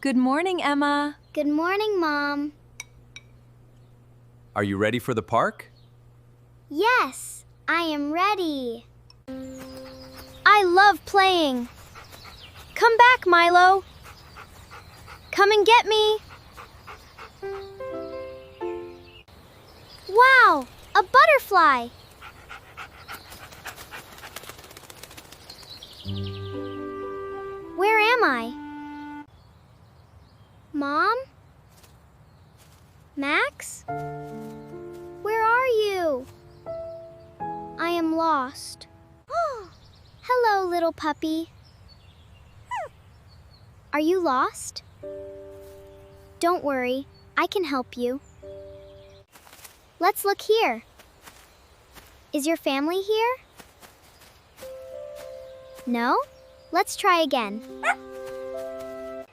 Good morning, Emma. Good morning, Mom. Are you ready for the park? Yes, I am ready. I love playing. Come back, Milo. Come and get me. Wow, a butterfly. Where am I? Mom? Max? Where are you? I am lost. Hello, little puppy. Are you lost? Don't worry, I can help you. Let's look here. Is your family here? No? Let's try again.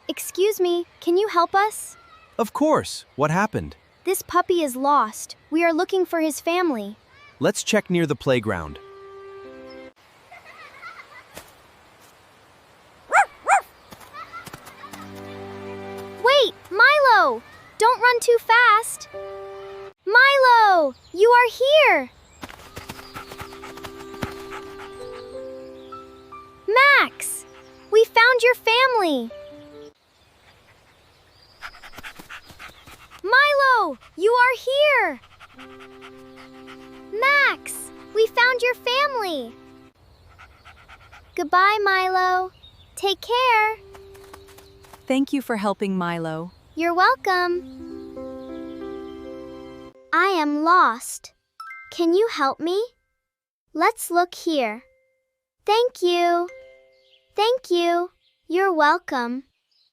Excuse me, can you help us? Of course. What happened? This puppy is lost. We are looking for his family. Let's check near the playground. Wait, Milo! Don't run too fast. Milo, you are here! Max, we found your family. Milo, you are here! Max, we found your family. Goodbye, Milo. Take care. Thank you for helping Milo. You're welcome. I am lost. Can you help me? Let's look here. Thank you. Thank you. You're welcome.